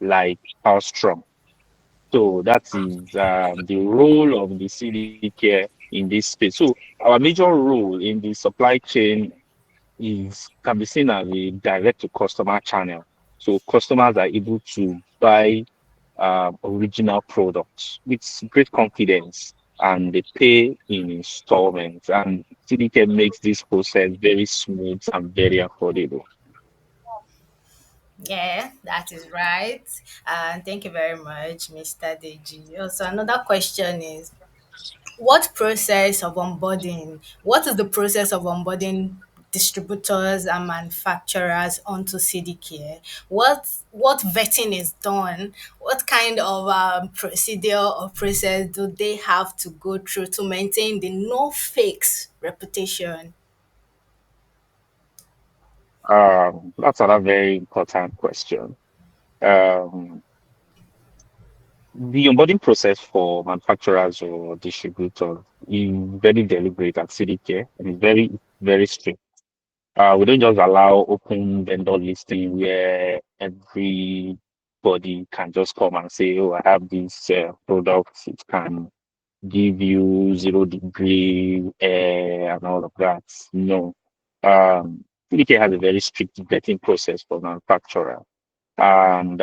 like Hausstrom. So that is the role of the CDcare in this space. So our major role in the supply chain is can be seen as a direct to customer channel. So customers are able to buy original products with great confidence and they pay in installments. And CDK makes this process very smooth and very affordable. Yeah, that is right. And thank you very much, Mr. Deji. Also, another question is what is the process of onboarding distributors and manufacturers onto CDcare? What vetting is done? What kind of procedure or process do they have to go through to maintain the no fakes reputation? That's another very important question. Um, the onboarding process for manufacturers or distributors is very deliberate at CDK and it's very strict. We don't just allow open vendor listing where everybody can just come and say, "Oh, I have this product. It can give you 0 degree air and all of that." No, PDK has a very strict vetting process for manufacturer, and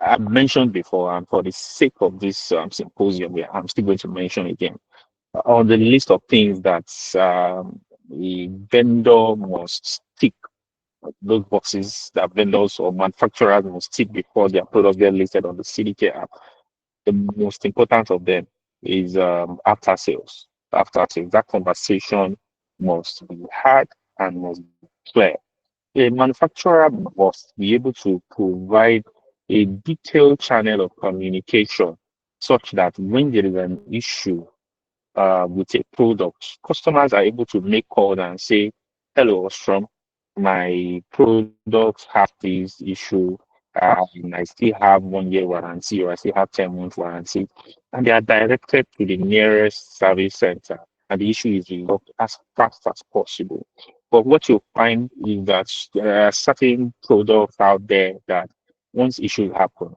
I've mentioned before, and for the sake of this symposium, yeah, I'm still going to mention again on the list of things that the vendor must tick, those boxes that vendors or manufacturers must tick before their products get listed on the CDK app. The most important of them is after sales. After sales, that conversation must be had and must be clear. A manufacturer must be able to provide a detailed channel of communication such that when there is an issue with a product, customers are able to make calls and say, "Hello, Ostrom, my product has this issue. I still have 1 year warranty or I still have 10 months warranty." And they are directed to the nearest service center, and the issue is resolved as fast as possible. But what you find is that there are certain products out there that once issues happen,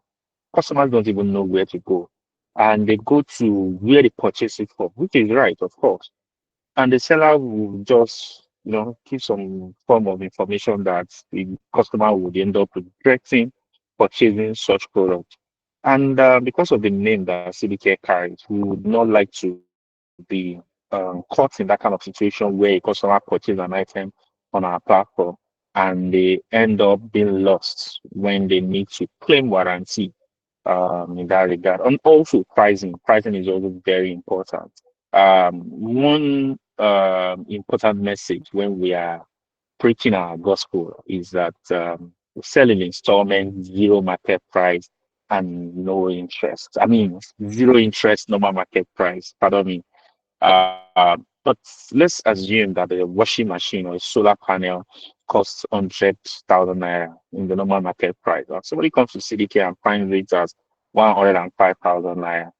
customers don't even know where to go. And they go to where they purchase it from, which is right, of course. And the seller will just, give some form of information that the customer would end up regretting purchasing such product. And because of the name that CDK carries, we would not like to be caught in that kind of situation where a customer purchases an item on our platform and they end up being lost when they need to claim warranty in that regard. And also pricing. Pricing is also very important. One important message when we are preaching our gospel is that selling installment, zero market price, and no interest. I mean, zero interest, normal market price. Pardon me. But let's assume that a washing machine or a solar panel costs 100,000 naira in the normal market price. Or somebody comes to CDK and finds it as 105,000 naira.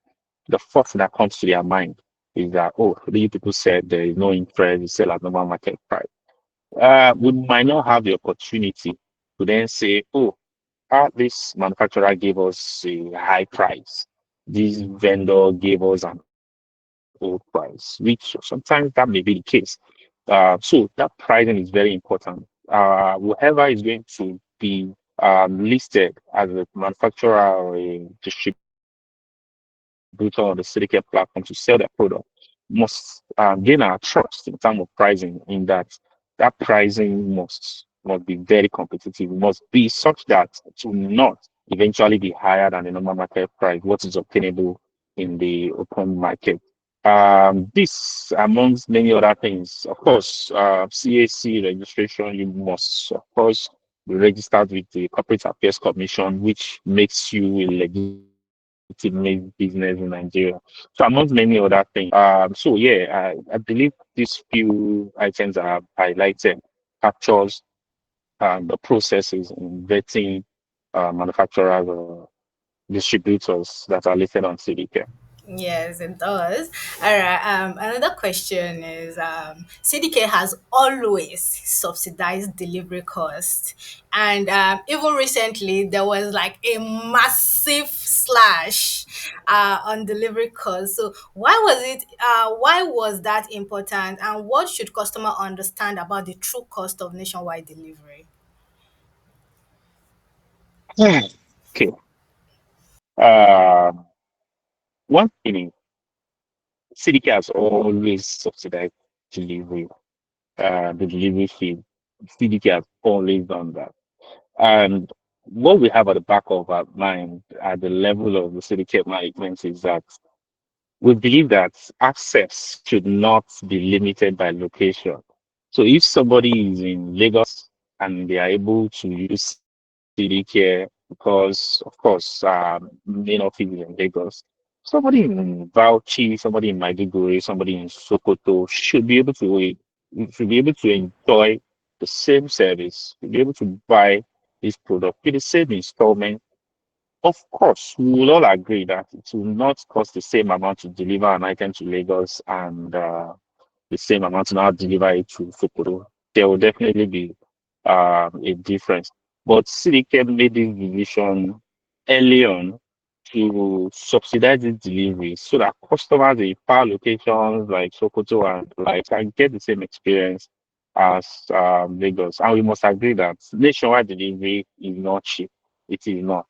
The first thing that comes to their mind is that, oh, the people said there is no interest, you sell at normal market price. We might not have the opportunity to then say, oh, this manufacturer gave us a high price. This vendor gave us an old price, which sometimes that may be the case. So that pricing is very important. Whoever is going to be listed as a manufacturer or a distributor on the CDK platform to sell their product must gain our trust in terms of pricing, in that pricing must be very competitive, must be such that to not eventually be higher than the normal market price, what is obtainable in the open market. This amongst many other things. Of course, CAC registration, you must, of course, be registered with the Corporate Affairs Commission, which makes you a legitimate business in Nigeria. So amongst many other things. So yeah, I believe these few items I have highlighted captures the processes in vetting manufacturers or distributors that are listed on CDK. Yes, it does. All right. Another question is, CDK has always subsidized delivery costs, and even recently there was like a massive slash on delivery costs. So why was it? Why was that important? And what should customer understand about the true cost of nationwide delivery? Okay. Um, One thing is CDK has always subsidized delivery, the delivery fee. CDK has always done that. And what we have at the back of our mind at the level of the CDK management is that we believe that access should not be limited by location. So if somebody is in Lagos and they are able to use CDcare because, of course, main office is in Lagos, somebody in Bauchi, somebody in Maiduguri, somebody in Sokoto should be able to enjoy the same service, be able to buy this product with the same installment. Of course, we will all agree that it will not cost the same amount to deliver an item to Lagos and the same amount to now deliver it to Sokoto. There will definitely be a difference. But CDK made this decision early on to subsidize this delivery so that customers in far locations like Sokoto and like can get the same experience as Lagos. And we must agree that nationwide delivery is not cheap. It is not.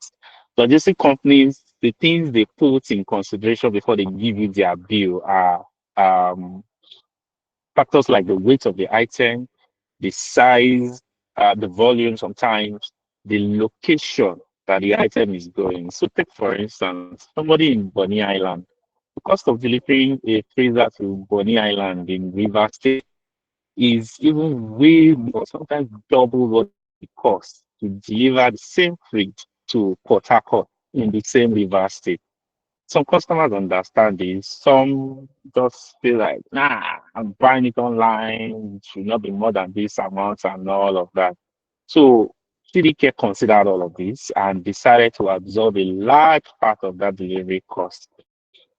Logistic companies, the things they put in consideration before they give you their bill are um, factors like the weight of the item, the size, the volume sometimes, the location that the item is going. So take for instance, somebody in Bonny Island, the cost of delivering a freezer to Bonny Island in River State is even way more, sometimes double what it costs to deliver the same fridge to Port Harcourt in the same River State. Some customers understand this. Some just feel like, nah, I'm buying it online. It should not be more than this amount and all of that. So CDK considered all of this and decided to absorb a large part of that delivery cost.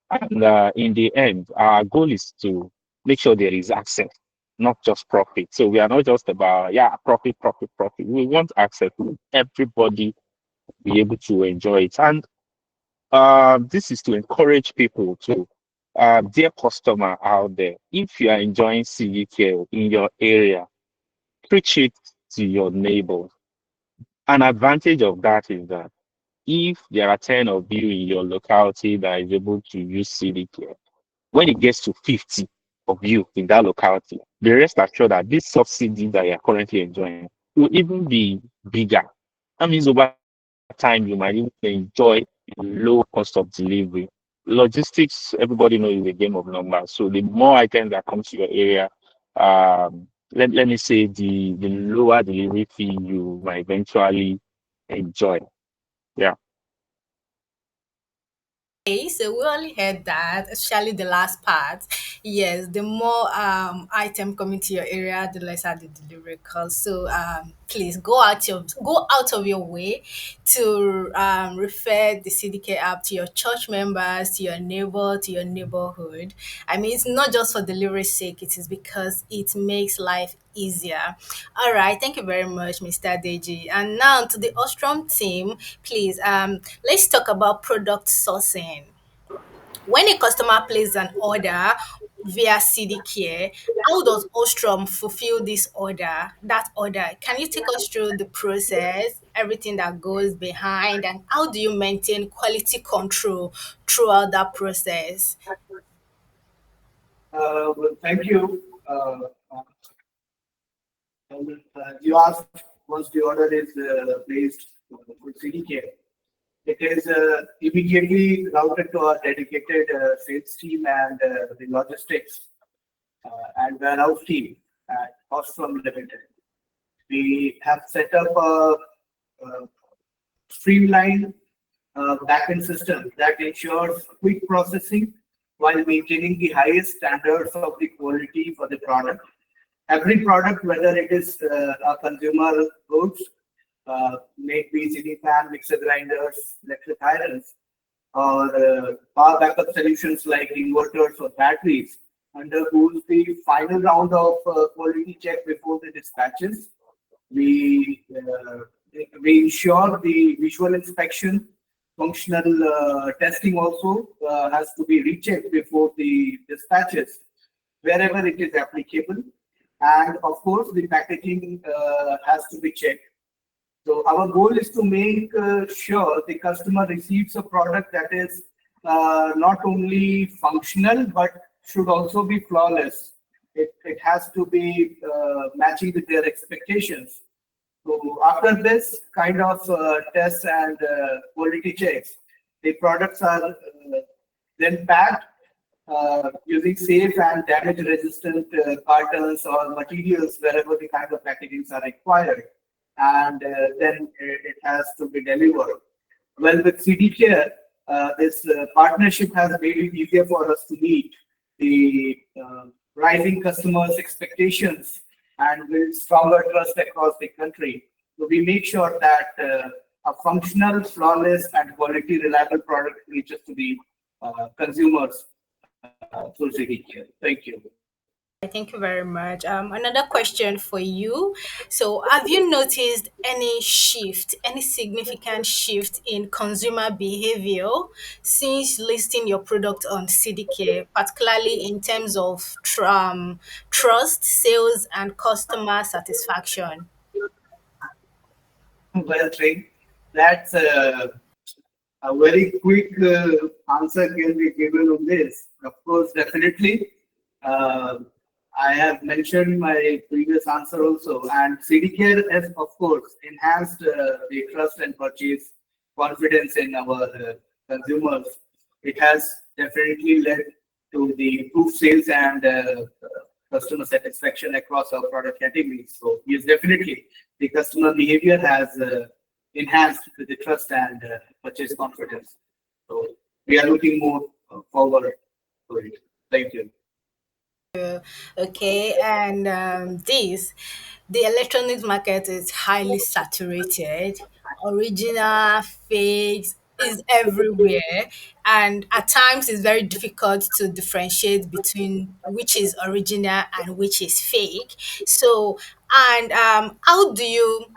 And in the end, our goal is to make sure there is access, not just profit. So we are not just about, yeah, profit, profit, profit. We want access. Everybody be able to enjoy it. And this is to encourage people to, dear customer out there, if you are enjoying CV care in your area, preach it to your neighbors. An advantage of that is that if there are 10 of you in your locality that is able to use CV care, when it gets to 50 of you in that locality, the rest assured that this subsidy that you are currently enjoying will even be bigger. That means over time you might even enjoy low cost of delivery. Logistics, everybody knows is a game of numbers. So the more items that come to your area, let me say the lower delivery fee you might eventually enjoy. Yeah. Okay, so we only heard that, especially the last part. Yes, the more item coming to your area, the lesser the delivery cost. So please go out of your way to refer the CDK app to your church members, to your neighbor, to your neighborhood. I mean, it's not just for delivery's sake; it is because it makes life easier. All right, thank you very much, Mr. Deji. And now to the Ostrom team, please let's talk about product sourcing. When a customer places an order via CDcare, how does Ostrom fulfill this order? That order, can you take us through the process, everything that goes behind, and how do you maintain quality control throughout that process? Well, thank you. You asked once the order is placed with CDK, it is immediately routed to our dedicated sales team and the logistics and warehouse team at Hausstrom Limited. We have set up a streamlined backend system that ensures quick processing while maintaining the highest standards of the quality for the product. Every product, whether it is a consumer goods, may be ceiling fan, mixer grinders, electric irons, or power backup solutions like inverters or batteries undergoes the final round of quality check before the dispatches. We uh, we ensure the visual inspection, functional testing also has to be rechecked before the dispatches, wherever it is applicable, and of course the packaging has to be checked. So our goal is to make sure the customer receives a product that is not only functional but should also be flawless. It has to be matching with their expectations. So after this kind of tests and quality checks, the products are then packed using safe and damage-resistant cartons or materials wherever the kind of packagings are required, and then it has to be delivered. Well, with CDcare, this partnership has made it easier for us to meet the rising customers' expectations and build stronger trust across the country. So we make sure that a functional, flawless, and quality, reliable product reaches to the consumers through CDcare. Thank you. Thank you very much. Another question for you. So, have you noticed any shift, any significant shift in consumer behavior since listing your product on CDK, particularly in terms of trust, sales, and customer satisfaction? Well, trained. That's a very quick answer can be given on this. Of course, definitely. Uh, I have mentioned my previous answer also, and CDcare has, of course, enhanced the trust and purchase confidence in our consumers. It has definitely led to the improved sales and customer satisfaction across our product categories. So, yes, definitely, the customer behavior has enhanced with the trust and purchase confidence. So, we are looking more forward to it. Thank you. Okay, and the electronics market is highly saturated. Original, fakes is everywhere, and at times it's very difficult to differentiate between which is original and which is fake. So, and how do you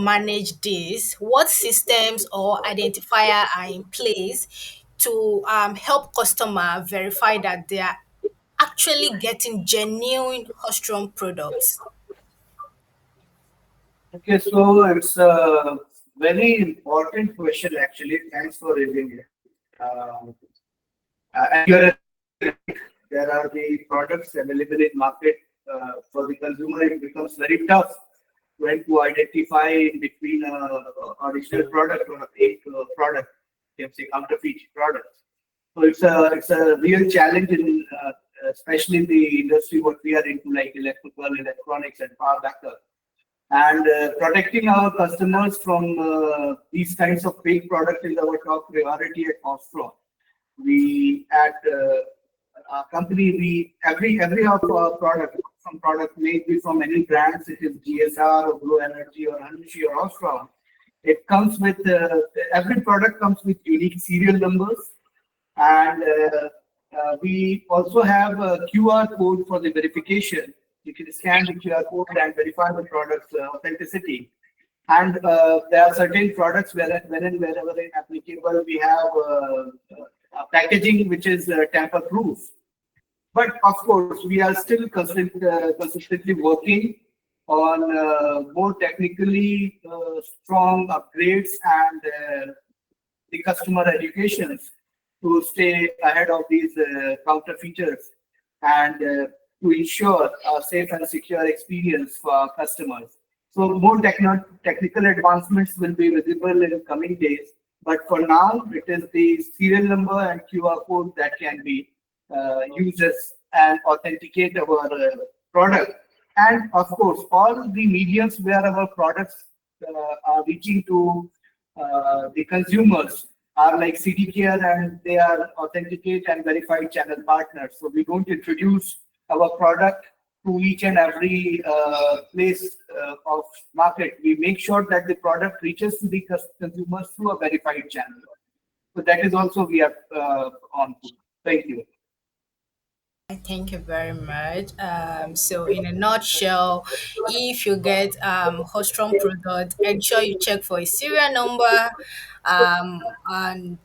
manage this? What systems or identifier are in place to help customer verify that they are actually getting genuine Hausstrom products? Okay, so it's a very important question actually. Thanks for raising it. And you're there are the products available in market for the consumer. It becomes very tough when to identify in between original product or a fake product. You can say counterfeit product. So it's a real challenge in especially in the industry what we are into like electrical, electronics, and power backup. And protecting our customers from these kinds of fake products is our top priority at Hausstrom. We at our company, we every of our product, some product may be from any brands, it is GSR or Blue Energy or Hanushi or Hausstrom. It comes with every product comes with unique serial numbers, and we also have a QR code for the verification. You can scan the QR code and verify the product's authenticity. And there are certain products when and wherever applicable, we have packaging which is tamper proof. But of course, we are still consistently working on more technically strong upgrades and the customer educations to stay ahead of these counter features and to ensure a safe and secure experience for our customers. So more technical advancements will be visible in coming days. But for now, it is the serial number and QR code that can be used as and authenticate our product. And of course, all the mediums where our products are reaching to the consumers are like CDcare, and they are authenticate and verified channel partners. So we don't introduce our product to each and every place of market. We make sure that the product reaches to the consumers through a verified channel. So that is also we are on. Thank you. Thank you very much. So in a nutshell, if you get Hausstrom product, ensure you check for a serial number and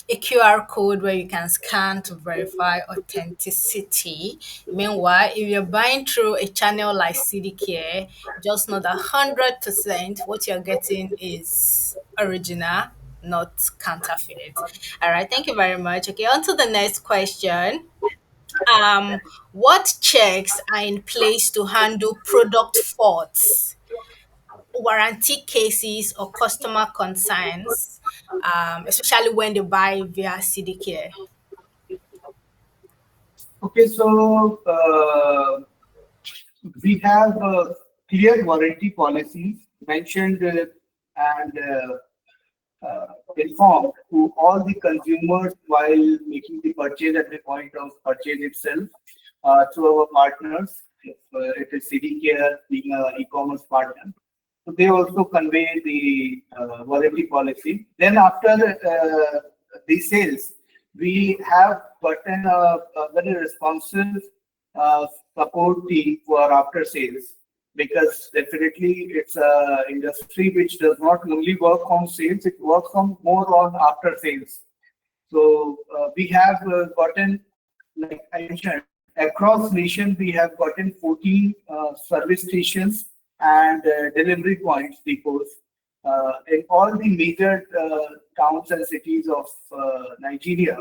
a QR code where you can scan to verify authenticity. Meanwhile, if you're buying through a channel like CDcare, just know that 100% what you're getting is original, not counterfeit. All right, thank you very much. Okay, on to the next question. Um, what checks are in place to handle product faults, warranty cases, or customer concerns, especially when they buy via CDcare? Okay, so we have clear warranty policies mentioned and informed to all the consumers while making the purchase at the point of purchase itself to our partners. If it is CDcare being an e-commerce partner, so they also convey the warranty policy. Then after the sales, we have gotten a very responsive uh, support team for after sales, because definitely it's a industry which does not only work on sales, it works on more on after sales. So we have gotten, like I mentioned, across nation we have gotten 14 service stations and delivery points, depots, in all the major towns and cities of Nigeria.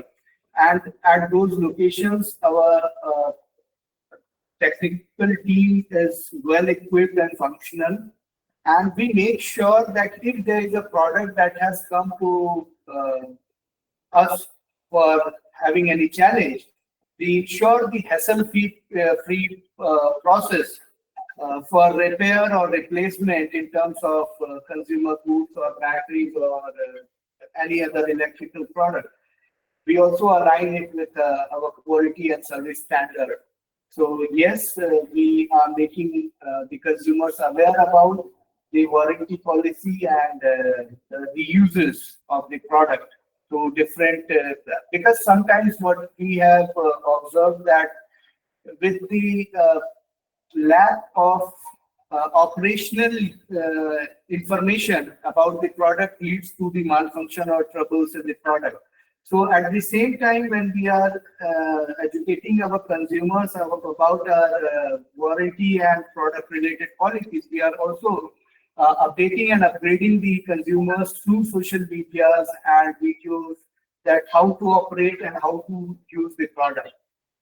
And at those locations, our technical team is well equipped and functional, and we make sure that if there is a product that has come to us for having any challenge, we ensure the hassle-free process for repair or replacement in terms of consumer goods or batteries or any other electrical product. We also align it with our quality and service standard. So yes, we are making the consumers aware about the warranty policy and the uses of the product to different, because sometimes what we have observed that with the lack of operational information about the product leads to the malfunction or troubles in the product. So at the same time, when we are educating our consumers about our warranty and product related policies, we are also updating and upgrading the consumers through social medias and videos, that how to operate and how to use the product.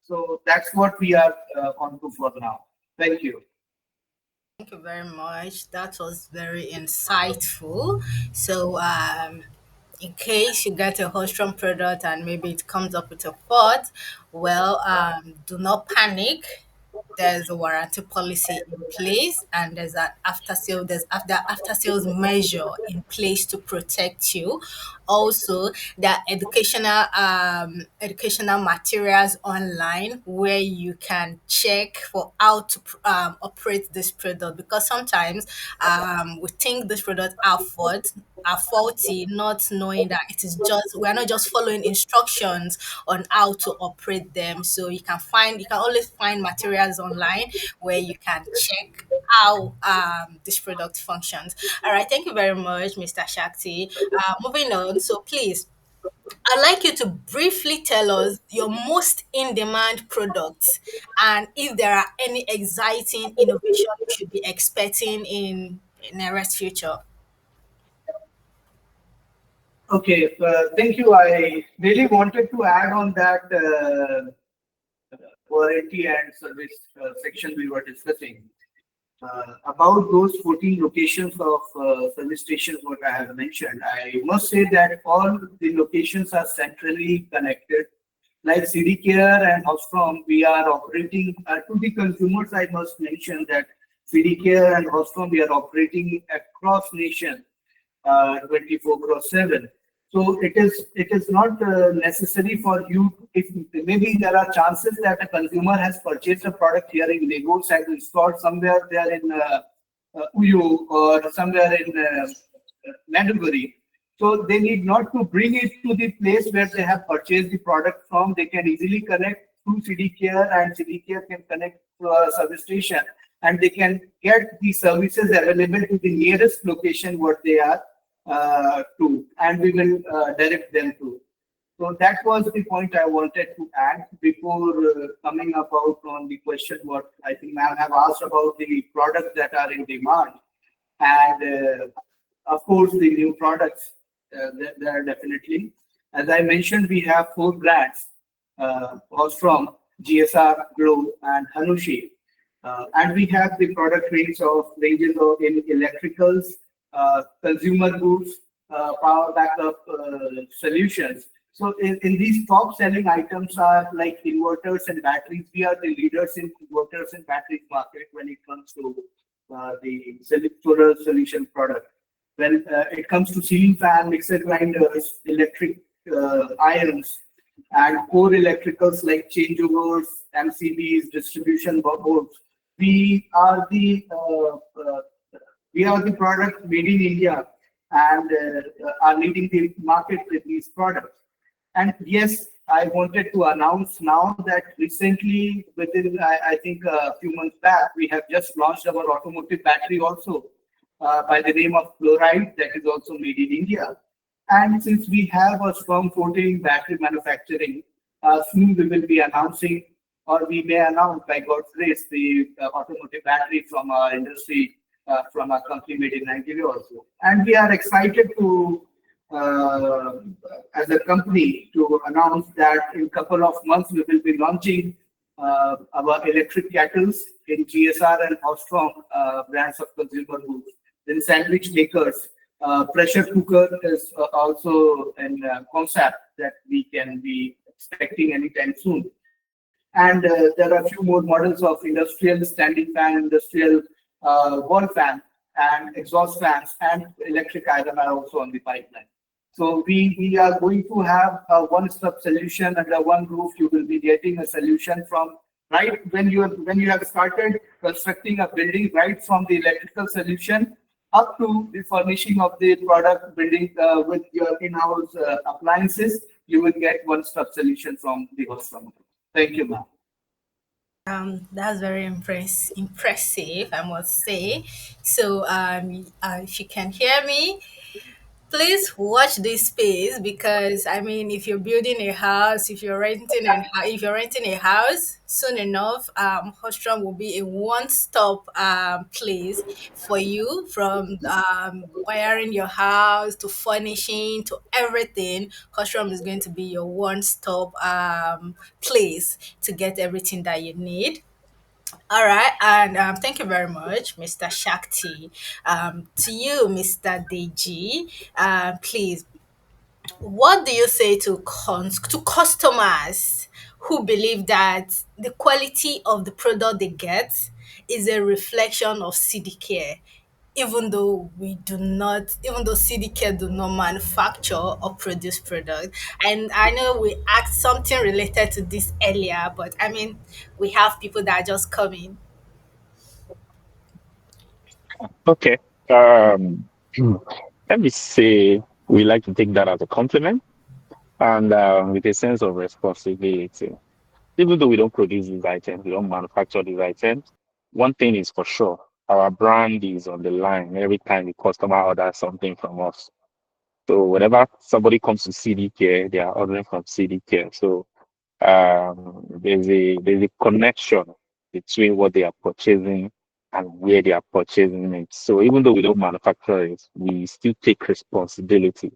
So that's what we are on to for now. Thank you. Thank you very much. That was very insightful. So, in case you get a Hausstrom product and maybe it comes up with a fault, well, do not panic. There's a warranty policy in place, and there's after sales measure in place to protect you. Also, there are educational materials online where you can check for how to operate this product, because sometimes we think this product are faulty, not knowing that we're not just following instructions on how to operate them. So you can always find materials online where you can check how this product functions. All right, thank you very much, Mr. Shakti. Moving on, so please, I'd like you to briefly tell us your most in-demand products and if there are any exciting innovation we should be expecting in the nearest future. Okay, thank you. I really wanted to add on that warranty and service section we were discussing. About those 14 locations of service stations, what I have mentioned, I must say that all the locations are centrally connected. Like CDcare and Hausstrom, we are operating to the consumers. I must mention that CDcare and Hausstrom, we are operating across nation 24/7. So it is not necessary for you. If maybe there are chances that a consumer has purchased a product here in Lagos and installed somewhere there in Uyo or somewhere in Maiduguri. So they need not to bring it to the place where they have purchased the product from. They can easily connect through CDcare, and CDcare can connect to a service station, and they can get the services available to the nearest location what they are to, and we will direct them to. So that was the point I wanted to add before coming about on the question what I think ma'am have asked about the products that are in demand. And of course, the new products, there are definitely. As I mentioned, we have four brands, Hausstrom, GSR, Glow, and Hanushi. And we have the product ranges of in electricals, consumer goods, power backup solutions. So in these top selling items are like inverters and batteries. We are the leaders in inverters and batteries market when it comes to the solar solution product. When it comes to ceiling fan, mixer grinders, electric irons, and core electricals like changeovers, MCBs, distribution boards, we are the uh, uh, we are the product made in India and are leading the market with these products. And yes, I wanted to announce now that recently, within I think a few months back, we have just launched our automotive battery also by the name of Fluoride, that is also made in India. And since we have a strong footing in battery manufacturing, soon we will be announcing, or we may announce by God's grace, the automotive battery from our industry, from our company made in Nigeria also. And we are excited to uh, as a company to announce that in a couple of months we will be launching our electric kettles in GSR and Hausstrom brands of consumer goods. Then sandwich makers, pressure cooker is also an concept that we can be expecting anytime soon. And there are a few more models of industrial standing fan, industrial wall fan, and exhaust fans, and electric iron are also on the pipeline. So we are going to have a one-stop solution under one roof. You will be getting a solution from right when you have started constructing a building, right from the electrical solution up to the furnishing of the product building with your in-house appliances. You will get one-stop solution from the customer. Thank you, ma'am. That's very impressive, I must say. So, if you can hear me, please watch this space because I mean, if you're building a house, if you're renting a house, soon enough, Hostrom will be a one-stop place for you from wiring your house to furnishing to everything. Hostrom is going to be your one-stop place to get everything that you need. All right, and thank you very much, Mr. Shakti. To you, Mr. Deji, please, what do you say to customers who believe that the quality of the product they get is a reflection of CDcare, even though CDcare do not manufacture or produce product? And I know we asked something related to this earlier, but I mean, we have people that are just coming. Okay. Um, Let me say we like to take that as a compliment and with a sense of responsibility. Even though we don't produce these items, we don't manufacture these items, one thing is for sure, our brand is on the line every time the customer orders something from us. So whenever somebody comes to CDcare, they are ordering from CDcare. So there's a connection between what they are purchasing and where they are purchasing it. So even though we don't manufacture it, we still take responsibility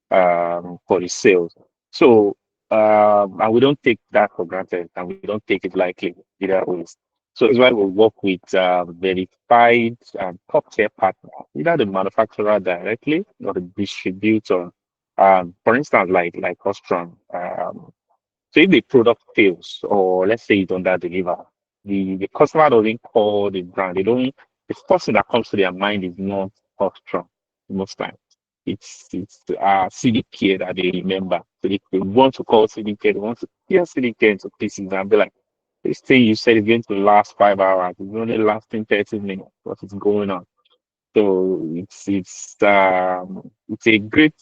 for the sales. So and we don't take that for granted, and we don't take it lightly either ways. So it's why we work with verified top tier partner, either the manufacturer directly or the distributor. For instance, like Ostrom. So if the product fails, or let's say it under deliver, the customer doesn't call the brand. They don't. The first thing that comes to their mind is not Hausstrom most times. It's CDK that they remember. So they want to call CDK. They want to tear CDK into pieces and be like, this thing you said is going to last 5 hours. It's only lasting 30 minutes. What is going on? So it's a great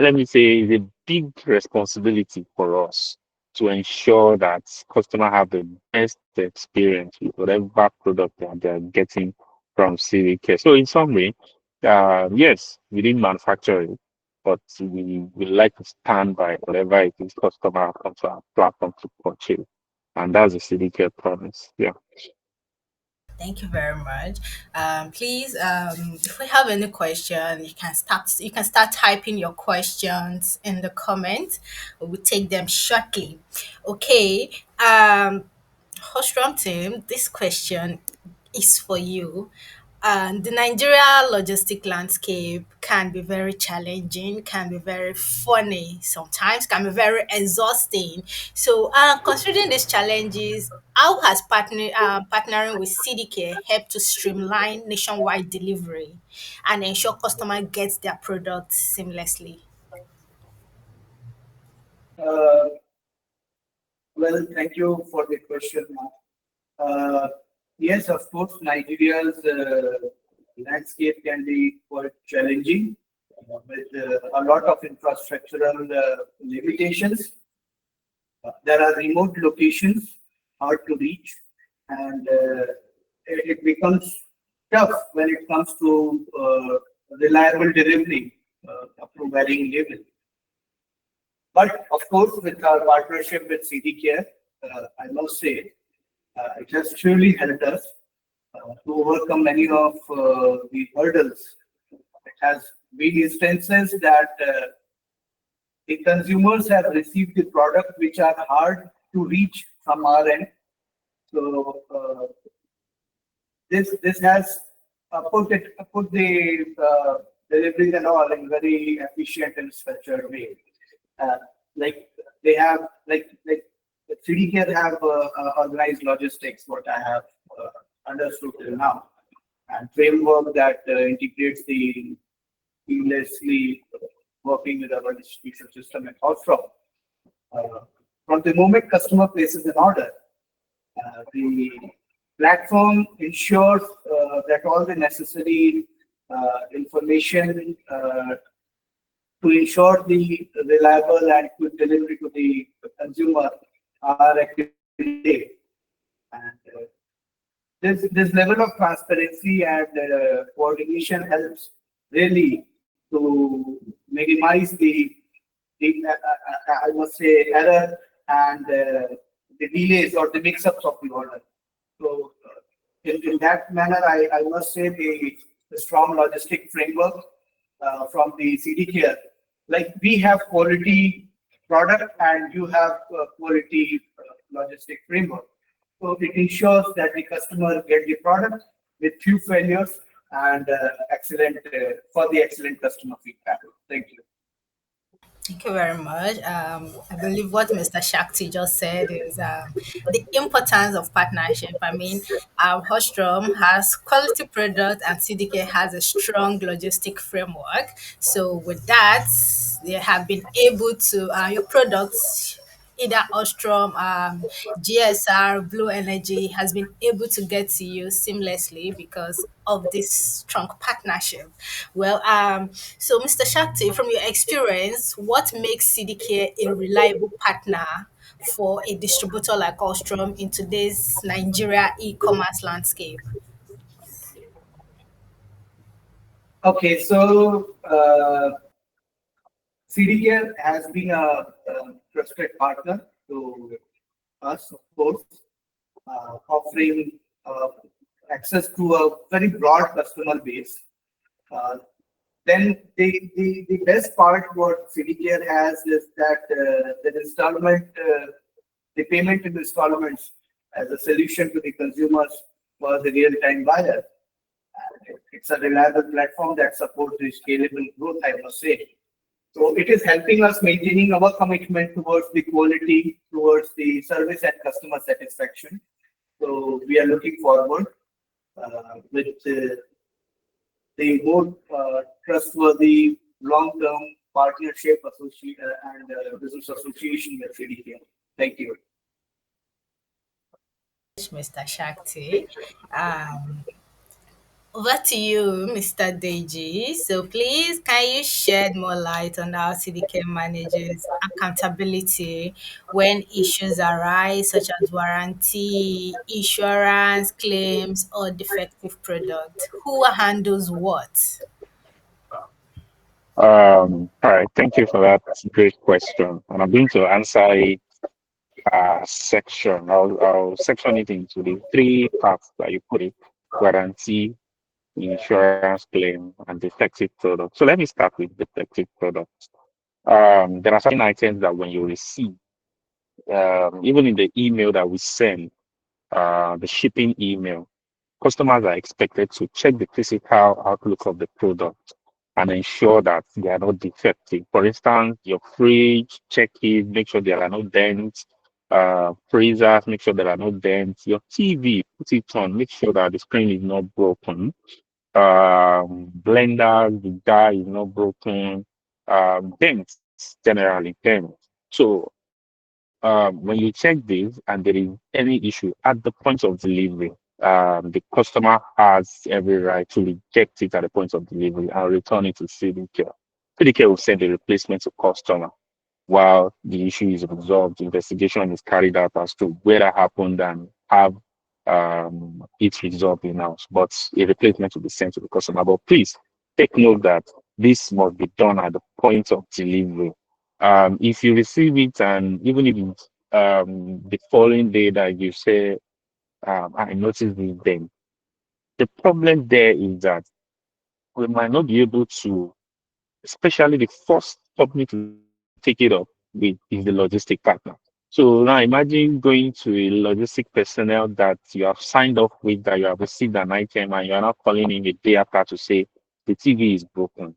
let me say, is a big responsibility for us to ensure that customers have the best experience with whatever product that they're getting from CDcare. So in summary, yes, we didn't manufacture it, but we like to stand by whatever it is customer comes to our platform to purchase. And that's the CDcare promise. Yeah. Thank you very much. Please, if we have any question, you can start. You can start typing your questions in the comments. We will take them shortly. Okay. Hausstrom team, this question is for you. The Nigeria logistic landscape can be very challenging, can be very funny sometimes, can be very exhausting. So, considering these challenges, how has partnering with CDK helped to streamline nationwide delivery and ensure customer gets their products seamlessly? Uh, well, thank you for the question. Uh, yes, of course, Nigeria's landscape can be quite challenging with a lot of infrastructural limitations. There are remote locations, hard to reach, and it becomes tough when it comes to reliable delivery up to varying level. But of course, with our partnership with CDcare, I must say, it has truly helped us to overcome many of the hurdles. It has been instances that the consumers have received the product which are hard to reach from our end. So this has put the delivery and all in very efficient and structured way. Uh, like they have like CDcare have organized logistics, what I have understood till now, and framework that integrates the seamlessly working with our distribution system at Hausstrom. Uh, from the moment customer places an order, the platform ensures that all the necessary information to ensure the reliable and quick delivery to the consumer are accurate. And this level of transparency and coordination helps really to minimize the I must say error and the delays or the mix-ups of the order. So in that manner, I must say the strong logistic framework from the CDcare, like we have quality product and you have quality logistic framework. So it ensures that the customer get the product with few failures and excellent for the excellent customer feedback. Thank you. Thank you very much. I believe what Mr. Shakti just said is the importance of partnership. I mean, Hostrom has quality product and CDK has a strong logistic framework. So with that, they have been able to your products either Ostrom, GSR, Blue Energy has been able to get to you seamlessly because of this strong partnership. Well, so Mr. Shakti, from your experience, what makes CDK a reliable partner for a distributor like Ostrom in today's Nigeria e-commerce landscape? Okay, so CDcare has been a trusted partner to us, of course, offering access to a very broad customer base. Uh, then the best part what CDcare has is that the installment, the payment in installments as a solution to the consumers for the real-time buyer. It's a reliable platform that supports the scalable growth, I must say. So it is helping us maintaining our commitment towards the quality, towards the service and customer satisfaction. So we are looking forward with the more trustworthy long-term partnership and business association with CDcare. Thank you. Mr. Shakti. Um, Over to you, Mr. Deji. So please, can you shed more light on how CDK manages accountability when issues arise, such as warranty, insurance claims, or defective product? Who handles what? All right, thank you for that great question. And I'm going to answer it section. I'll section it into the three parts that you put it: warranty, insurance claim, and defective product. So let me start with defective products. There are certain items that when you receive, even in the email that we send, the shipping email, customers are expected to check the physical outlook of the product and ensure that they are not defective. For instance, your fridge, check it, make sure there are no dents. Freezers, make sure there are no dents. Your TV, put it on, make sure that the screen is not broken. Blender, the die is not broken. Dents, generally dents. So when you check this and there is any issue at the point of delivery, the customer has every right to reject it at the point of delivery and return it to CDcare. CDcare will send a replacement to customer while the issue is resolved. Investigation is carried out as to where that happened and have it resolved in house. But a replacement will be sent to the customer. But please take note that this must be done at the point of delivery. If you receive it and even if it's the following day that you say, I noticed this then, the problem there is that we might not be able to, especially the first company to take it up with is the logistic partner. So now imagine going to a logistic personnel that you have signed off with, that you have received an item, and you are now calling in a day after to say the TV is broken.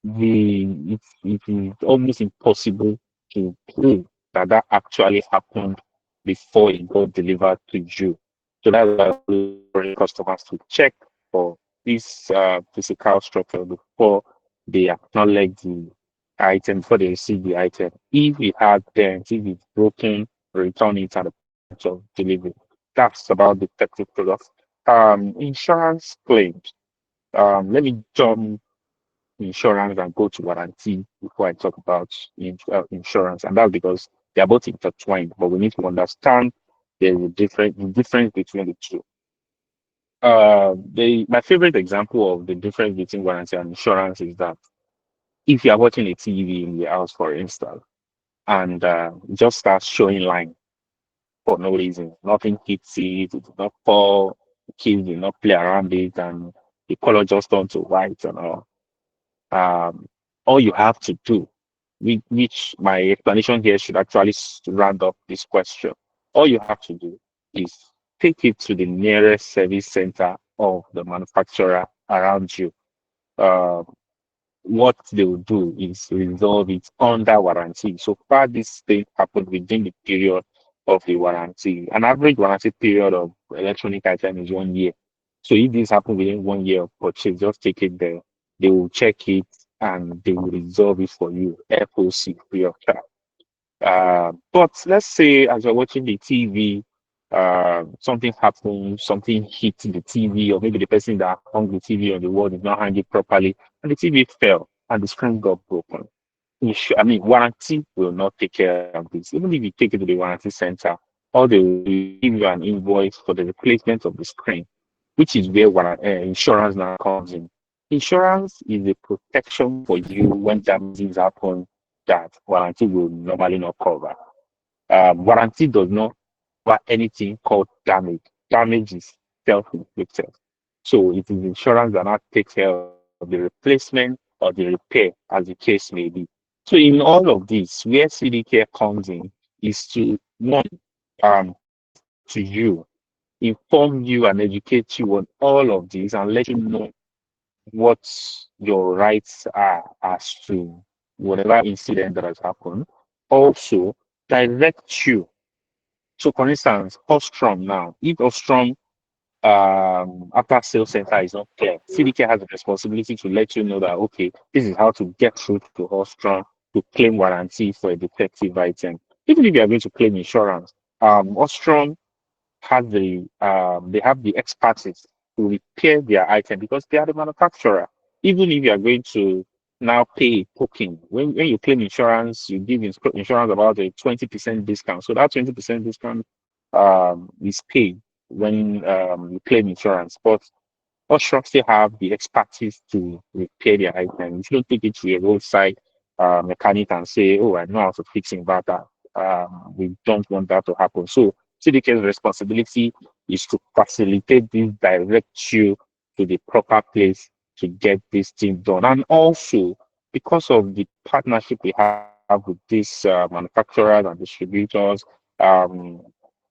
It is almost impossible to prove that that actually happened before it got delivered to you. So that's why I always encourage customers to check for this physical structure before they acknowledge the item, before they receive the item. If it has dents, if it's broken, return it at the point of delivery. That's about defective products. Insurance claims. Let me jump insurance and go to warranty before I talk about insurance. And that's because they are both intertwined, but we need to understand the difference between the two. My favorite example of the difference between warranty and insurance is that if you are watching a TV in the house, for instance, and it just starts showing line for no reason, nothing hits it, it did not fall, the kids did not play around it, and the color just turned to white and all. Um, all you have to do, which my explanation here should actually round up this question. All you have to do is take it to the nearest service center of the manufacturer around you. Uh, what they will do is resolve it under warranty. So far, this thing happened within the period of the warranty. An average warranty period of electronic item is 1 year. So if this happened within 1 year of purchase, just take it there. They will check it and they will resolve it for you. FOC free of charge. But let's say as you're watching the TV, something happened, something hit the TV, or maybe the person that hung the TV on the wall did not hang it properly, and the TV fell and the screen got broken. I mean, warranty will not take care of this. Even if you take it to the warranty center, all they will do is give you an invoice for the replacement of the screen, which is where insurance now comes in. Insurance is a protection for you when damages happen that warranty will normally not cover. Warranty does not cover anything called damage. Damage is self-inflicted. So it is insurance that not takes care of the replacement or the repair, as the case may be. So in all of this, where CDcare comes in is to one, talk to you, inform you and educate you on all of these and let you know what your rights are as to whatever incident that has happened. Also, direct you. So, for instance, Hausstrom now, if Hausstrom after sales center is not clear, CDK has a responsibility to let you know that, okay, this is how to get through to Hausstrom to claim warranty for a defective item. Even if you are going to claim insurance, Hausstrom they have the expertise to repair their item because they are the manufacturer. Even if you are going to now pay a token, when you claim insurance, you give insurance about a 20% discount. So that 20% discount is paid when you claim insurance. But all shops still have the expertise to repair their item. You shouldn't take it to a roadside mechanic and say, "Oh, I know how to fix inverter." We don't want that to happen. So CDK's responsibility is to facilitate this, direct you to the proper place to get this thing done. And also, because of the partnership we have with these manufacturers and distributors, um,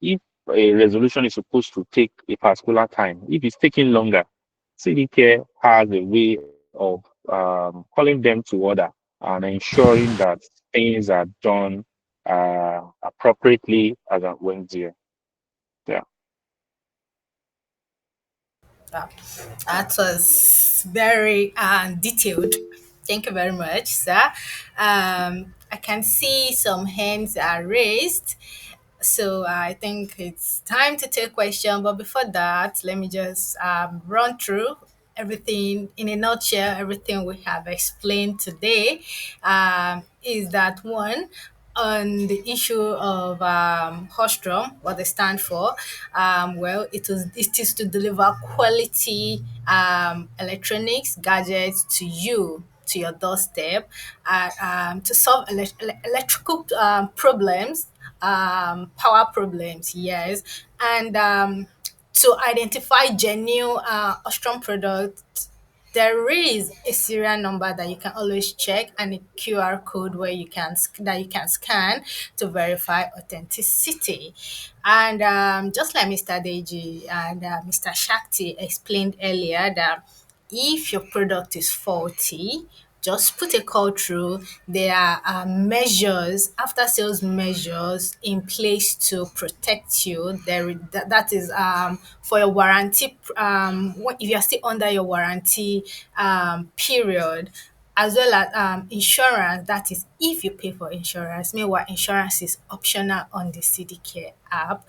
if a resolution is supposed to take a particular time, if it's taking longer, CDcare has a way of calling them to order and ensuring that things are done appropriately as and when there. Yeah. Uh, That was very detailed. Thank you very much, sir. I can see some hands are raised. So I think it's time to take question. But before that, let me just run through everything in a nutshell. Everything we have explained today is that one on the issue of Hausstrom, what they stand for. Well, it is to deliver quality electronics gadgets to you, to your doorstep, to solve electrical problems, power problems, yes, and to identify genuine Ostrom products. There is a serial number that you can always check and a QR code where that you can scan to verify authenticity. And just like Mr. Deji and Mr. Shakti explained earlier, that if your product is faulty, just put a call through. There are measures, after sales measures in place to protect you. That is for your warranty. If you are still under your warranty period, as well as insurance. That is if you pay for insurance. Meanwhile, insurance is optional on the CDcare app.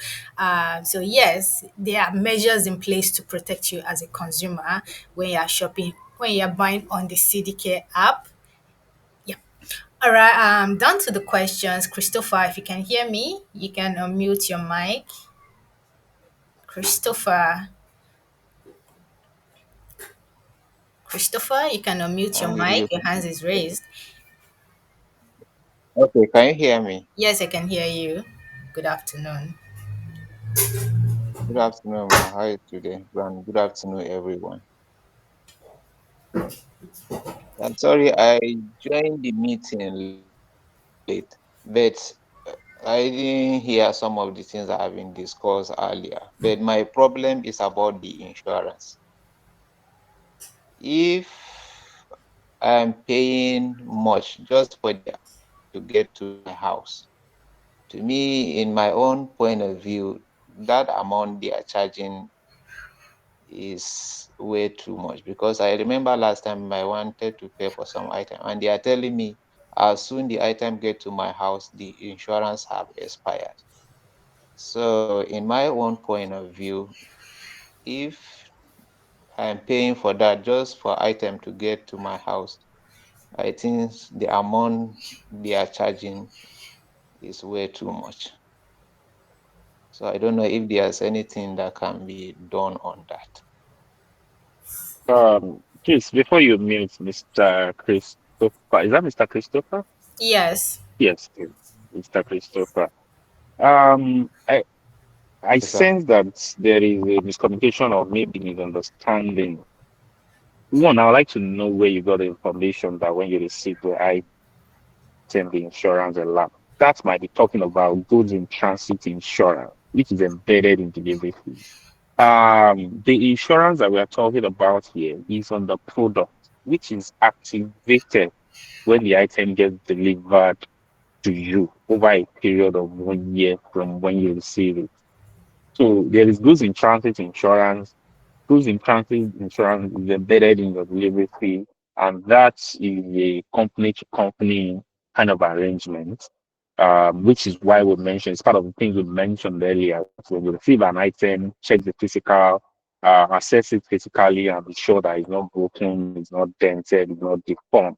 So yes, there are measures in place to protect you as a consumer when you are shopping, when you are buying on the CDcare app. Yeah. All right. Down to the questions, Christopher. If you can hear me, you can unmute your mic. Christopher. Christopher, you can unmute your I'm with mic. you. Your hand is raised. Okay, can you hear me? Yes, I can hear you. Good afternoon. Good afternoon, ma. How are you today? And good afternoon, everyone. I'm sorry I joined the meeting late, but I didn't hear some of the things that have been discussed earlier. But my problem is about the insurance. If I'm paying much just for the to get to my house, to me, in my own point of view, that amount they are charging is way too much because I remember last time I wanted to pay for some item and they are telling me as soon the item get to my house, the insurance have expired. So in my own point of view, if I'm paying for that just for item to get to my house, I think the amount they are charging is way too much. So I don't know if there's anything that can be done on that. Please, before you mute Mr. Christopher, is that Mr. Christopher? Yes. Yes, please, Mr. Christopher. I Yes, sir. sense that there is a miscommunication or maybe misunderstanding. One, I would like to know where you got the information that when you receive the item, the insurance and lab. That might be talking about goods in transit insurance, which is embedded in delivery fee. The insurance that we are talking about here is on the product, which is activated when the item gets delivered to you over a period of 1 year from when you receive it. So there is goods in transit insurance. Goods in transit insurance is embedded in your delivery fee, and that is a company to company kind of arrangement, which is why we mentioned it's part of the things we mentioned earlier. So we receive an item, check the physical. assess it critically and be sure that it's not broken, it's not dented, it's not deformed.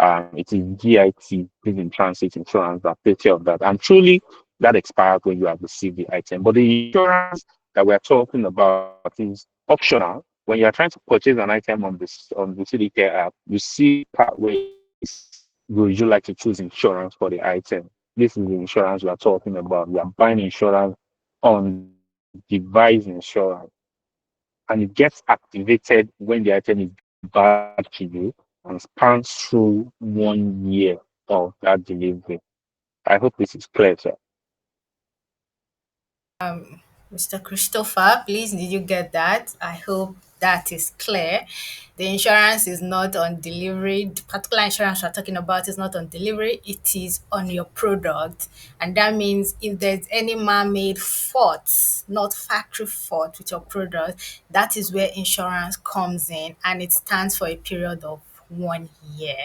It is GIT, this in transit insurance, that takes care of that. And truly, that expires when you have received the item. But the insurance that we're talking about is optional. When you're trying to purchase an item on the CDcare app, you see the part where it says, would you like to choose insurance for the item? This is the insurance we are talking about. We are buying insurance on device insurance, and it gets activated when the item is delivered to you and spans through 1 year of that delivery. I hope this is clear, sir. Mr. Christopher, please, did you get that? I hope that is clear. The insurance is not on delivery. The particular insurance we're talking about is not on delivery, it is on your product. And that means if there's any man made faults, not factory fault with your product, that is where insurance comes in and it stands for a period of 1 year.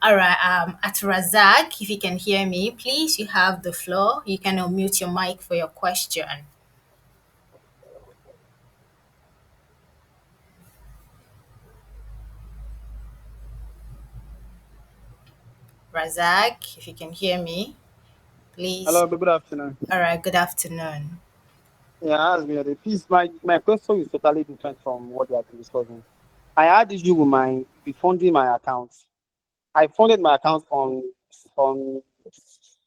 All right, at Razak, if you can hear me, please, you have the floor. You can unmute your mic for your question. Razak, if you can hear me, please. Hello, good afternoon. All right, good afternoon. Yeah, as we are, please, my question is totally different from what we have been discussing. I had issue with my refunding my account. I funded my account on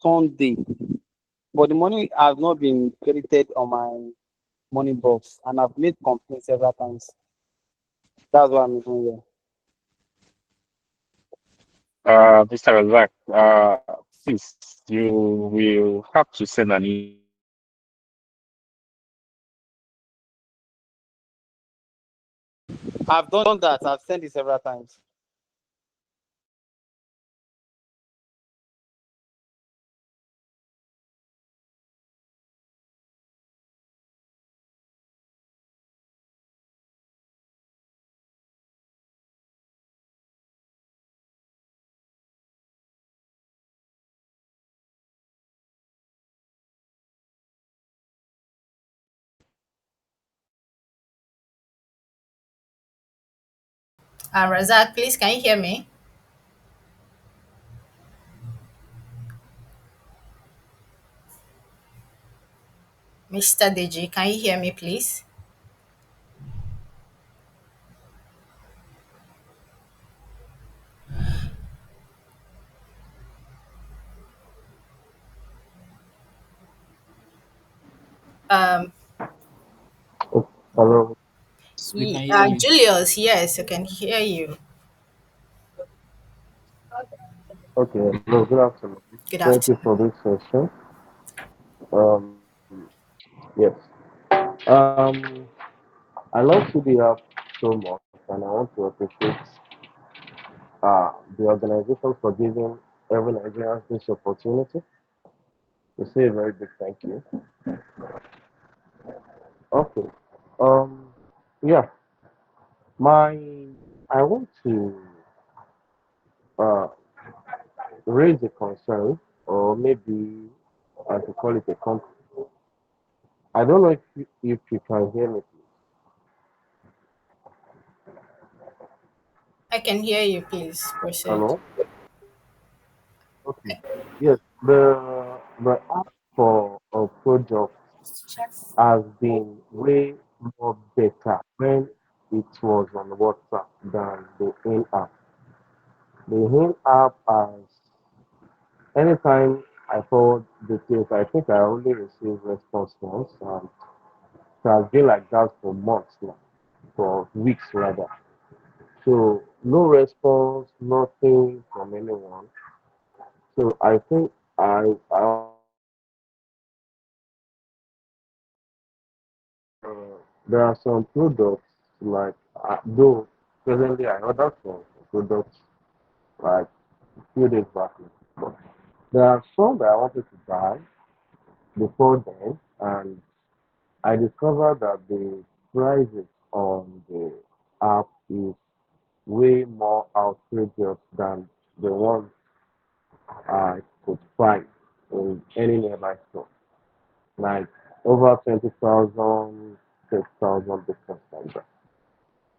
Sunday, but the money has not been credited on my money box, and I've made complaints several times. That's what I'm doing here. Mr. Razak, please, you will have to send an email to our I've done that. I've sent it several times. Razak, please, can you hear me? Mr. Deji, can you hear me, please? Um, Hello. Yes, we can hear you. Julius, yes, I can hear you. Okay. Hello. Good afternoon. Good Thank you afternoon. for this session. Um. Yes. Um. I love CDF so much, and I want to appreciate the organization for giving every Nigerian this opportunity to say a very big thank you. Okay. Um. Yeah. My. I want to uh raise a concern, or maybe I should call it a complaint. I don't know if you can hear me. I can hear you, please proceed. Hello. Okay. Yes, the app for a project has been way more better when it was on WhatsApp than the in app. The in app has anytime I forward details, I think I only receive response once, and it has been like that for months now, for weeks rather. So no response, nothing from anyone. So I think I also there are some products like though presently I ordered some products like a few days back, but there are some that I wanted to buy before then, and I discovered that the prices on the app is way more outrageous than the ones I could find in any nearby store, like over 20,000. 10,000 difference like that.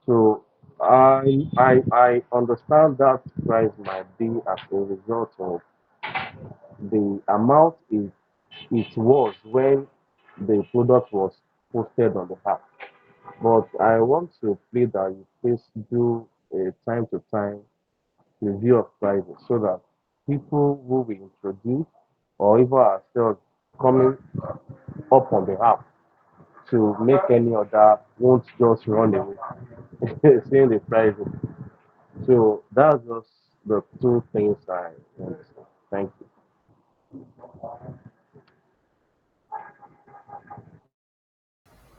So I understand that price might be as a result of the amount it was when the product was posted on the app. But I want to plead that you please do a time to time review of prices so that people who we introduce or even ourselves coming up on the app to make any other won't just run away seeing the prices. So that's just the two things I want to say. Thank you.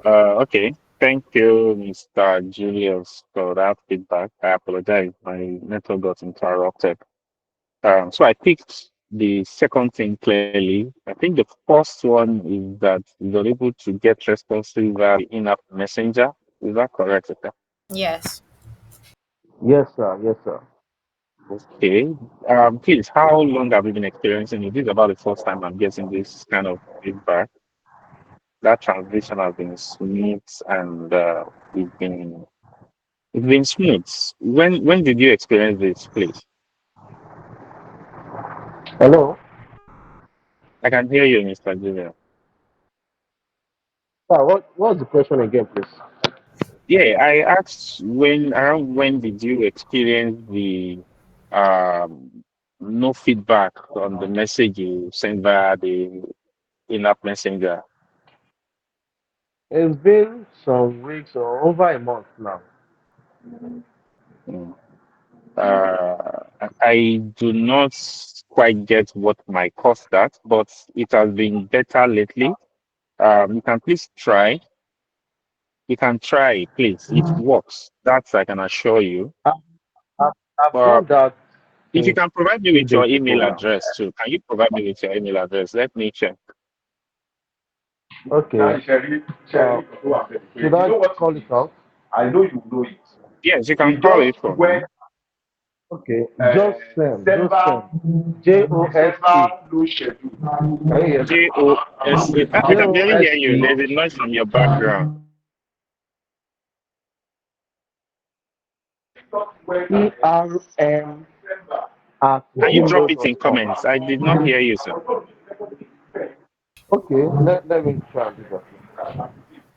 Okay. Thank you, Mr. Julius, for that feedback. I apologize. My network got interrupted. So I picked the second thing clearly. I think the first one is that you're able to get responses via the in-app messenger. Is that correct? Okay. Yes. Yes, sir. Yes, sir. Okay. Please, how long have you been experiencing it? This is about the first time I'm getting this kind of feedback. That transition has been smooth and it's been it's been smooth. When did you experience this, please? Hello. I can hear you, Mr. Junior. Sir, what's the question again, please? Yeah, I asked when did you experience the no feedback on the message you sent via the in-app messenger? It's been some weeks or over a month now. Mm. I do not quite get what might cause that, but it has been better lately. You can please try. You can try, please. It works. That I can assure you. I, I've But done that if you since can provide me two with your days email ago now. address too, can you provide me with your email address? Let me check. Okay. Should I call it out? Yes, you can call it for me. Okay. Just send. JOSE. Can you hear me? JOSA. I can barely hear you. There's a noise from your background. ERM at Can you drop it in gmail.com. comments? I did not hear you, sir. Okay, let me try and do that.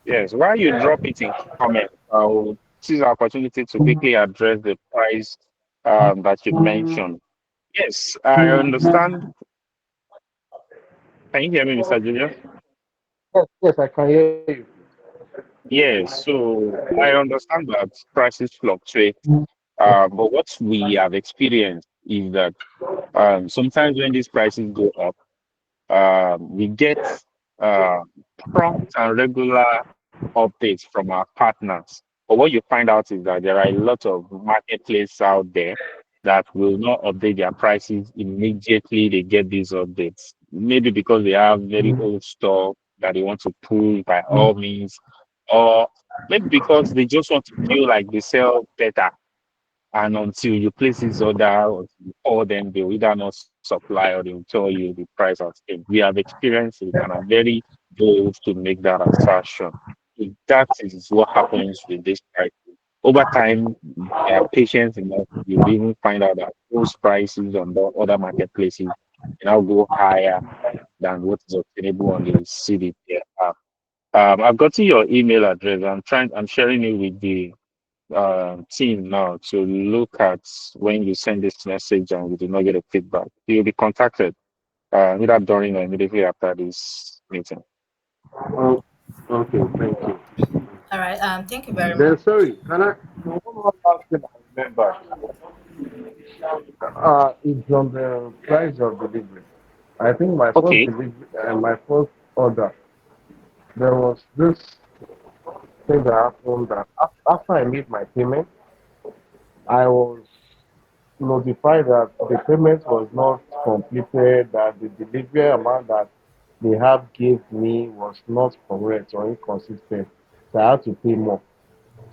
Yes, while you drop it in comments, I'll seize the opportunity to quickly address the price that you mentioned. Yes, I understand. Can you hear me, Mr. Julius? Yes, I can hear you. Yes, so I understand that prices fluctuate, but what we have experienced is that sometimes when these prices go up, we get uh, prompt and regular updates from our partners. But what you find out is that there are a lot of marketplaces out there that will not update their prices immediately they get these updates. Maybe because they have very old stock that they want to pull by all means, or maybe because they just want to feel like they sell better. And until you place this order or you call them, they'll either not supply or they'll tell you the price has changed. We have experienced it and are very bold to make that assertion. If that is what happens with this price. Over time, they are patient enough, you'll even find out that those prices on the other marketplaces now go higher than what is obtainable on the CDcare app. I've gotten your email address. I'm sharing it with the team now to look at when you send this message and we do not get a feedback. You'll be contacted either during or immediately after this meeting. Oh, okay, thank you. All right. Thank you very much. Then sorry, can I one more last thing I remember? It's on the price of delivery. I think my first Okay. delivery my first order, there was this thing that happened that after I made my payment, I was notified that the payment was not completed, that the delivery amount that they have gave me was not correct or inconsistent. So I had to pay more.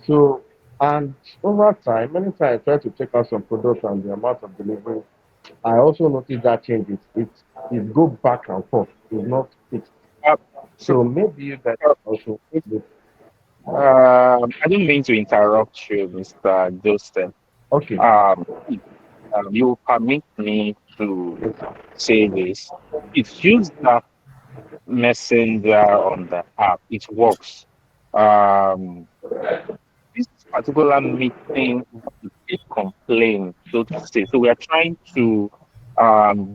So, and over time, many times I try to check out some products and the amount of delivery. I also noticed that change. It go back and forth. It's not fixed. Uh, So maybe you guys uh, also. I don't mean to interrupt you, Mr. Joseph. Okay. If, you permit me to say this. It's used that messenger on the app. It works. Um, this particular meeting a complaint, so to say. So we are trying to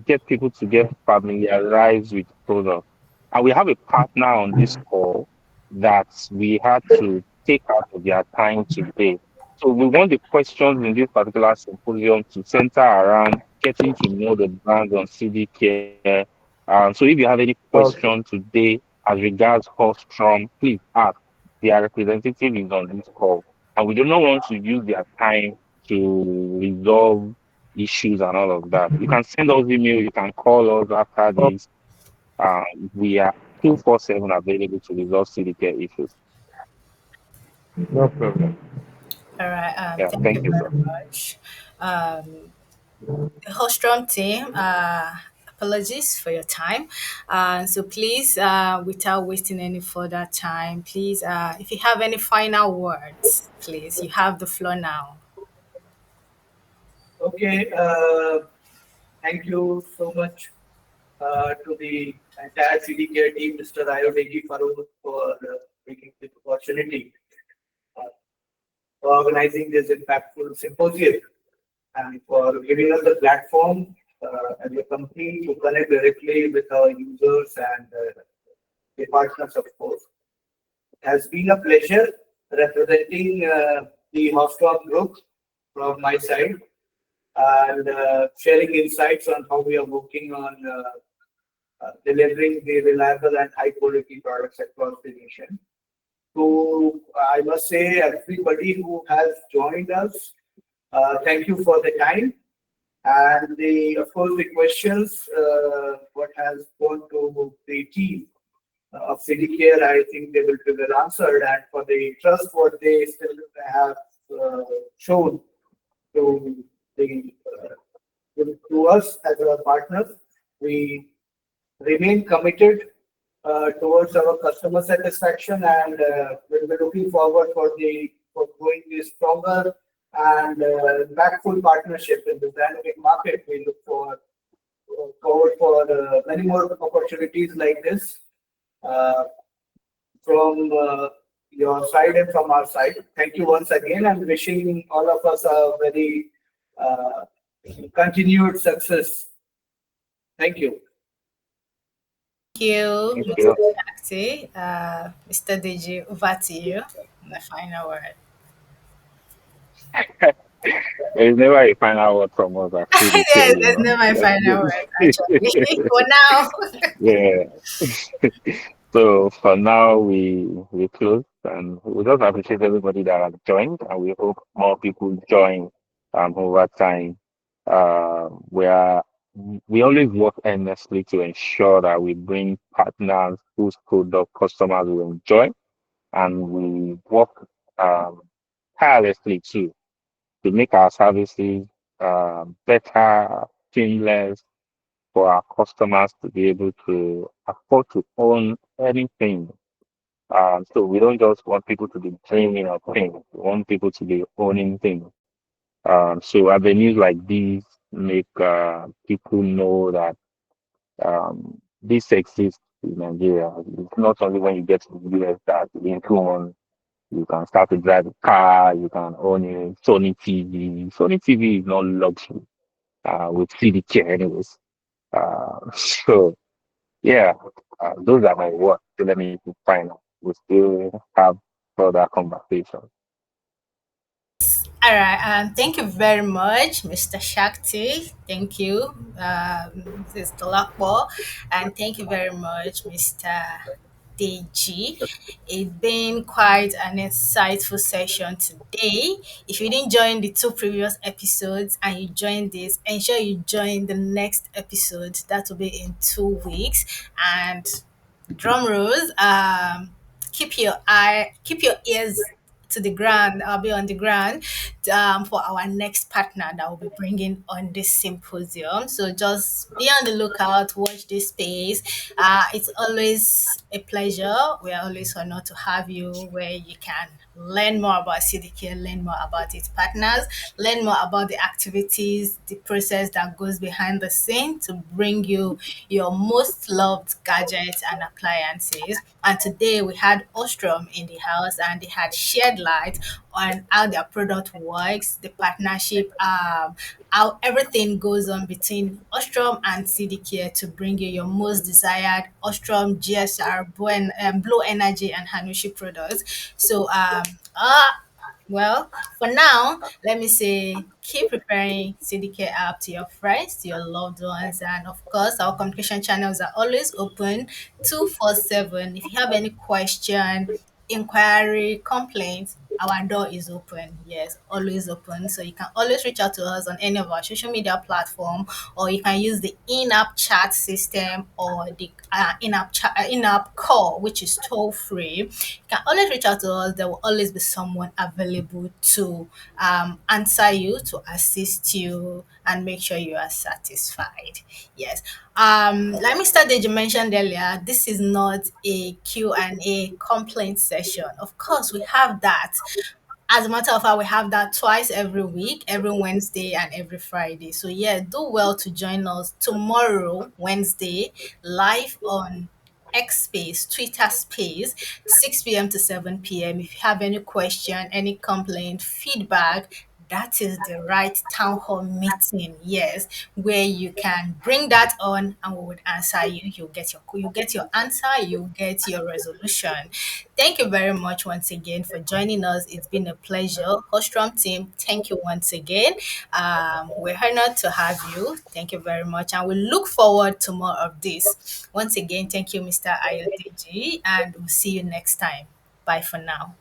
get people to get familiarized with product. And we have a partner on this call that we had to take out of their time today. So we want the questions in this particular symposium to center around getting to know the brand on CDcare. So if you have any question Okay. today as regards Hausstrom, please ask. Their representative is on this call, and we do not want to use their time to resolve issues and all of that. You can send us email, you can call us after Oh, this. Uh, we are 247 available to resolve CDcare issues. no problem. All right. Yeah, Thank you thank you, sir. very much. The Hostrom team, apologies for your time. So please, without wasting any further time, please, if you have any final words, please, you have the floor now. Okay, thank you so much to the entire CDcare team, Mr. Ayodegi Farooq, for taking this opportunity, uh, for organizing this impactful symposium, and for giving us the platform as a company to connect directly with our users and the partners, of course. It has been a pleasure representing the Hausstrom Group from my side and sharing insights on how we are working on delivering the reliable and high quality products across the nation. So I must say, everybody who has joined us, thank you for the time. And the, of course, the questions, what has gone to the team of CDcare, I think they will be well answered. And for the trust, what they still have shown to the to us as our partners, we remain committed towards our customer satisfaction, and we'll be looking forward for growing a stronger and impactful partnership in this dynamic market. We look forward for many more opportunities like this uh, from your side and from our side. Thank you once again, and wishing all of us a very uh, continued success. Thank you. Thank you, Thank Mr. you. Shakti. Mr. Deji, over to you. The final word. There is never a final word from us at CDK, Yes, you that's know. not my Let's final do. word, actually. For now. Yeah. So for now, we close, and we just appreciate everybody that has joined, and we hope more people join over time. We are we always work earnestly to ensure that we bring partners whose product customers will enjoy, and we work um, tirelessly too to make our services better, seamless for our customers to be able to afford to own anything. So we don't just want people to be dreaming of things. We want people to be owning things. So avenues like these make people know that this exists in Nigeria. It's not only when you get to the US that you own. You can start to drive a car. You can own a Sony TV. Sony TV is not luxury with CDK anyways. So yeah, those are my words. So let me find out. We still have further conversation. All right. Thank you very much, Mr. Shakti. Thank you, Mr. Lakbo. And thank you very much, Mr. Deji. It's been quite an insightful session today. If you didn't join the two previous episodes and you joined this, ensure you join the next episode. That will be in 2 weeks. And drum rolls, keep your ears to the ground. I'll be on the ground for our next partner that will be bringing on this symposium. So just be on the lookout, watch this space. It's always a pleasure. We are always honored to have you where you can learn more about CDcare, learn more about its partners, learn more about the activities, the process that goes behind the scene to bring you your most loved gadgets and appliances. And today we had Ostrom in the house and they had shared light on how their product works, the partnership, how everything goes on between Ostrom and CDcare to bring you your most desired Ostrom, GSR, Blue Energy, and Hanushi products. So, well, for now, let me say keep preparing CDK app to your friends, to your loved ones, and of course, our communication channels are always open 247. If you have any question, inquiry, complaints, our door is open. Yes, always open. So you can always reach out to us on any of our social media platform, or you can use the in-app chat system or the in-app call, which is toll free. You can always reach out to us. There will always be someone available to answer you, to assist you, and make sure you are satisfied. Yes. Like Mr. Deji mentioned earlier, this is not a Q&A complaint session. Of course, we have that. As a matter of fact, we have that twice every week, every Wednesday and every Friday. So yeah, do well to join us tomorrow, Wednesday, live on X Space, Twitter Space, 6 p.m. to 7 p.m. If you have any question, any complaint, feedback, that is the right town hall meeting. Yes, where you can bring that on and we would answer you. You get your answer, you get your resolution. Thank you very much once again for joining us. It's been a pleasure. Hausstrom team, thank you once again. We're honored to have you. Thank you very much. And we look forward to more of this. Once again, thank you, Mr. Ayodeji, and we'll see you next time. Bye for now.